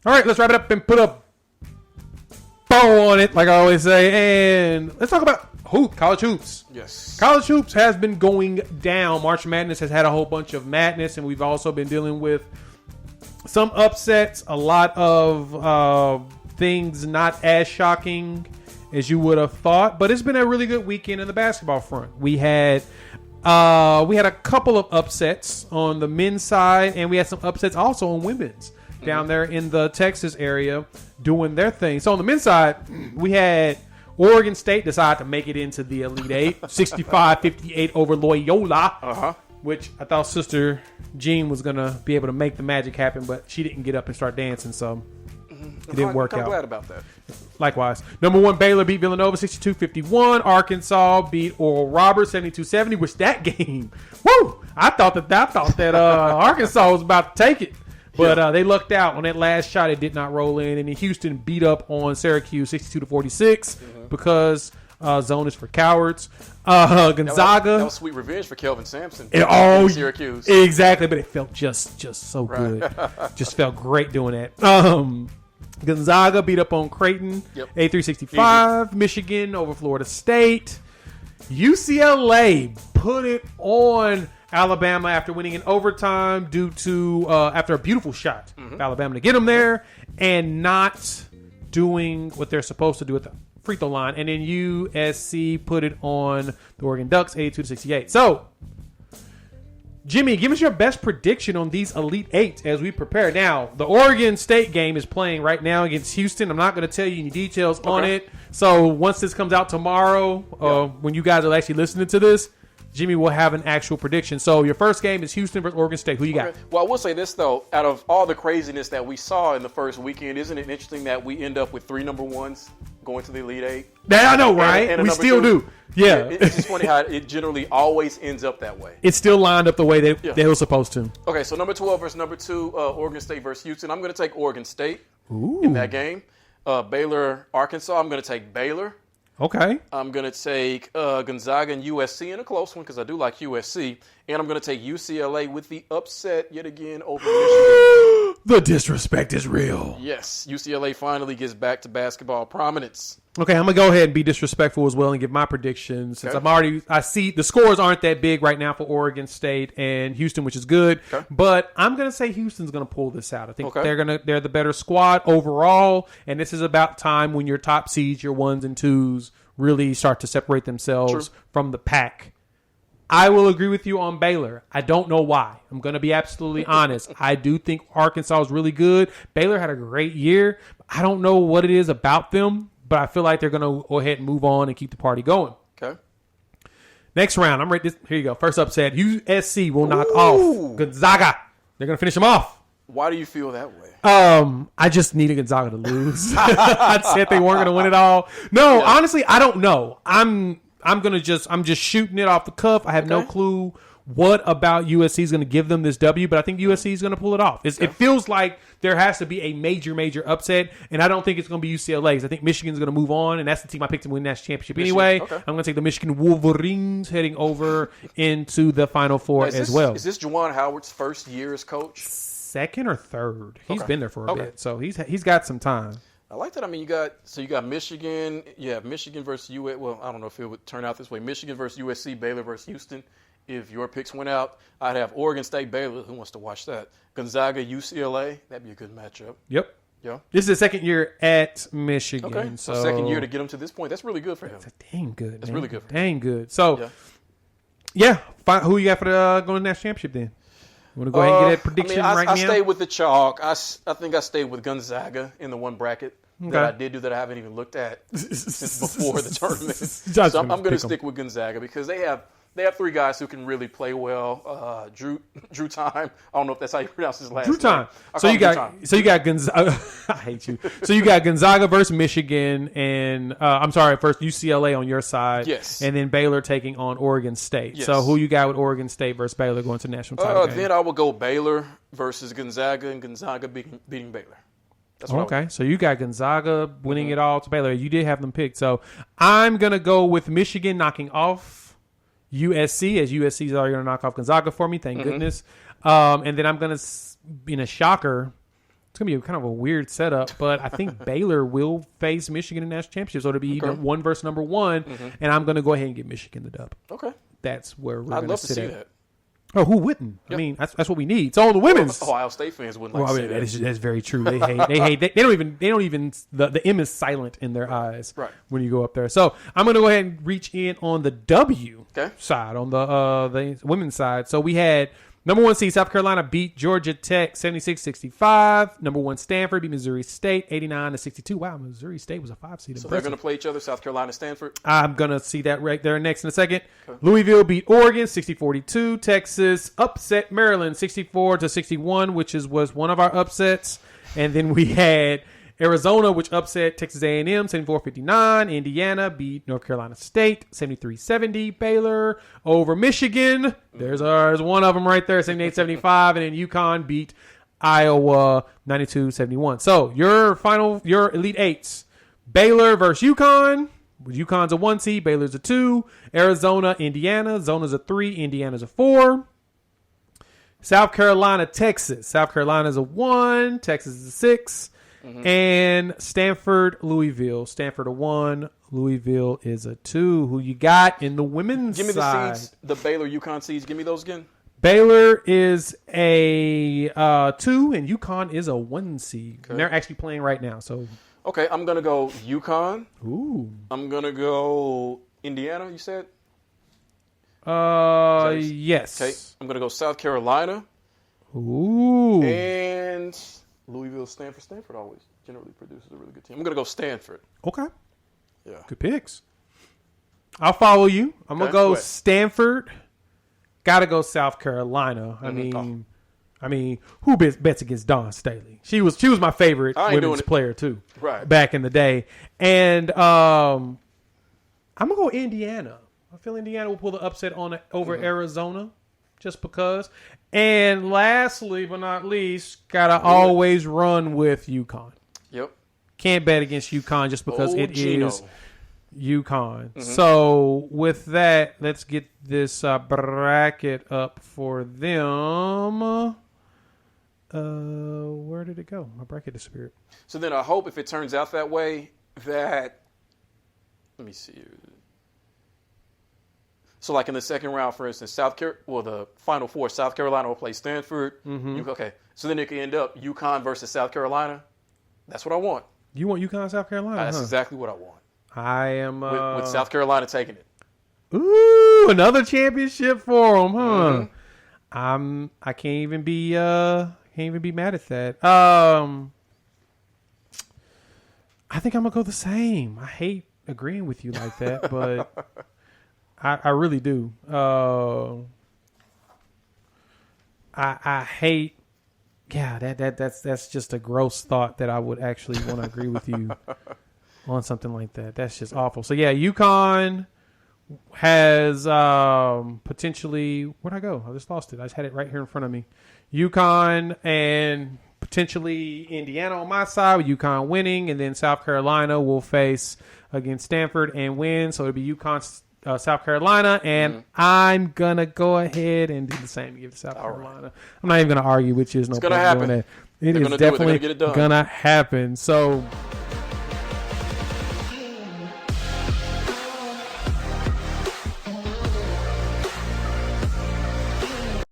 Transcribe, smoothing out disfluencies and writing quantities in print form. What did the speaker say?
All right, let's wrap it up and put a bow on it, like I always say. And let's talk about college hoops. Yes. College hoops has been going down. March Madness has had a whole bunch of madness, and we've also been dealing with some upsets, a lot of things not as shocking as you would have thought. But it's been a really good weekend in the basketball front. We had a couple of upsets on the men's side, and we had some upsets also on women's down there in the Texas area doing their thing. So on the men's side, we had Oregon State decide to make it into the Elite Eight, 65-58 over Loyola, which I thought Sister Jean was going to be able to make the magic happen, but she didn't get up and start dancing, so it didn't work out. I'm glad about that. Likewise. Number 1, Baylor beat Villanova 62-51. Arkansas beat Oral Roberts 72-70, which that game, woo! I thought that Arkansas was about to take it. But they lucked out on that last shot. It did not roll in. And then Houston beat up on Syracuse 62-46 because zone is for cowards. Gonzaga. That was sweet revenge for Kelvin Sampson. Syracuse. Exactly. But it felt just so good. Just felt great doing that. Gonzaga beat up on Creighton 83-65. Michigan over Florida State. UCLA put it on Alabama after winning in overtime due to after a beautiful shot for Alabama to get them there and not doing what they're supposed to do at the free throw line. And then USC put it on the Oregon Ducks 82-68. So, Jimmy, give us your best prediction on these Elite Eight as we prepare. Now, the Oregon State game is playing right now against Houston. I'm not going to tell you any details on it. So once this comes out tomorrow, when you guys are actually listening to this, Jimmy will have an actual prediction. So your first game is Houston versus Oregon State. Who you got? Well, I will say this, though. Out of all the craziness that we saw in the first weekend, isn't it interesting that we end up with 3 number ones going to the Elite Eight? I know, right? And we still do. Yeah. It's just funny how it generally always ends up that way. It's still lined up the way they were supposed to. Okay, so number 12 versus number 2, Oregon State versus Houston. I'm going to take Oregon State in that game. Baylor, Arkansas, I'm going to take Baylor. Okay. I'm going to take Gonzaga and USC in a close one because I do like USC. And I'm going to take UCLA with the upset yet again over Michigan. The disrespect is real. Yes, UCLA finally gets back to basketball prominence. Okay, I'm going to go ahead and be disrespectful as well and give my predictions. Since I see the scores aren't that big right now for Oregon State and Houston, which is good. Okay. But I'm going to say Houston's going to pull this out. I think they're the better squad overall, and this is about time when your top seeds, your 1s and 2s, really start to separate themselves from the pack. I will agree with you on Baylor. I don't know why. I'm going to be absolutely honest. I do think Arkansas is really good. Baylor had a great year. I don't know what it is about them, but I feel like they're going to go ahead and move on and keep the party going. Okay. Next round. I'm ready. Here you go. First upset. USC will knock off Gonzaga. They're going to finish them off. Why do you feel that way? I just needed Gonzaga to lose. I said they weren't going to win it all. No, honestly, I don't know. I'm just shooting it off the cuff. I have no clue what about USC is going to give them this W, but I think USC is going to pull it off. It feels like there has to be a major upset, and I don't think it's going to be UCLA because I think Michigan's going to move on, and that's the team I picked to win the national championship anyway. Okay. I'm going to take the Michigan Wolverines heading over into the Final Four as well. Is this Juwan Howard's first year as coach? Second or third. He's been there for a bit, so he's got some time. I like that. I mean, you got Michigan. Yeah, Michigan versus USC. Well, I don't know if it would turn out this way. Michigan versus USC, Baylor versus Houston. If your picks went out, I'd have Oregon State, Baylor. Who wants to watch that? Gonzaga, UCLA. That'd be a good matchup. Yep. Yeah. This is the second year at Michigan. Okay. So second year to get him to this point. That's really good for him. That's dang good. That's really good for him. Dang good. So, who you got for the going to national championship then? You want to go ahead and get that prediction right now? I stayed with the chalk. I think I stayed with Gonzaga in the one bracket that I did do that I haven't even looked at since before the tournament. So I'm going to stick with Gonzaga because they have 3 guys who can really play well. Drew Time. I don't know if that's how you pronounce his last name. Drew Time. So you got Gonzaga. I hate you. So you got Gonzaga versus Michigan, and first UCLA on your side. Yes. And then Baylor taking on Oregon State. Yes. So who you got with Oregon State versus Baylor going to the national title game? Then I will go Baylor versus Gonzaga, and Gonzaga beating Baylor. Okay, so you got Gonzaga winning it all to Baylor. You did have them picked. So I'm going to go with Michigan knocking off USC, as USC is already going to knock off Gonzaga for me. Thank goodness. And then I'm going to, in a shocker, It's going to be kind of a weird setup, but I think Baylor will face Michigan in the national championship. So it'll be one versus number one, and I'm going to go ahead and give Michigan the dub. Okay. That's where we're going to sit at. I'd love to see that. Oh, who wouldn't? Yep. I mean, that's what we need. It's all the women's. Ohio State fans wouldn't like to see that. That's very true. They hate. They don't even. The M is silent in their eyes when you go up there. So I'm going to go ahead and reach in on the W side, on the women's side. So we had number 1 seed South Carolina beat Georgia Tech 76-65. Number 1 Stanford beat Missouri State 89-62. Wow, Missouri State was a 5 seed. So they're going to play each other, South Carolina, Stanford? I'm going to see that right there next in a second. Okay. Louisville beat Oregon 60-42. Texas upset Maryland 64-61, which was one of our upsets. And then we had Arizona, which upset Texas A&M 74-59. Indiana beat North Carolina State 73-70. Baylor over Michigan. There's one of them right there, 78-75. And then UConn beat Iowa 92-71. So your Elite Eights: Baylor versus UConn. UConn's a 1 seed, Baylor's a 2. Arizona, Indiana. Zona's a 3, Indiana's a 4. South Carolina, Texas. South Carolina's a 1, Texas is a 6. And Stanford, Louisville. Stanford a 1, Louisville is a 2. Who you got in the women's side? Give me the seeds, the Baylor UConn seeds. Give me those again. Baylor is a 2, and UConn is a 1 seed. Okay. And they're actually playing right now. So okay, I'm gonna go UConn. Ooh. I'm gonna go Indiana. You said. Yes. Okay, I'm gonna go South Carolina. Ooh. And Louisville, Stanford. Stanford always generally produces a really good team. I'm going to go Stanford. Okay. Yeah. Good picks. I'll follow you. I'm going to go Stanford. Got to go South Carolina. I mean, who bets against Dawn Staley? She was my favorite women's player too. Right. Back in the day. And I'm going to go Indiana. I feel Indiana will pull the upset over Arizona. Just because. And lastly, but not least, gotta always run with UConn. Yep. Can't bet against UConn just because it is UConn. So with that, let's get this bracket up for them. Where did it go? My bracket disappeared. So then I hope if it turns out that way that, let me see. So, like in the second round, for instance, the Final Four, South Carolina will play Stanford. Okay. So then it could end up UConn versus South Carolina. That's what I want. You want UConn, South Carolina? That's exactly what I want. I am with South Carolina taking it. Ooh, another championship for them, huh? I can't even be mad at that. I think I'm gonna go the same. I hate agreeing with you like that, but. I really do. I hate. Yeah, that's just a gross thought that I would actually want to agree with you on something like that. That's just awful. So yeah, UConn has potentially. Where'd I go? I just lost it. I just had it right here in front of me. UConn and potentially Indiana on my side, with UConn winning, and then South Carolina will face against Stanford and win. So it'll be UConn. South Carolina, and I'm going to go ahead and do the same. Give it to South Carolina. Right. I'm not even going to argue with you. There's no point doing that. It is definitely going to happen. So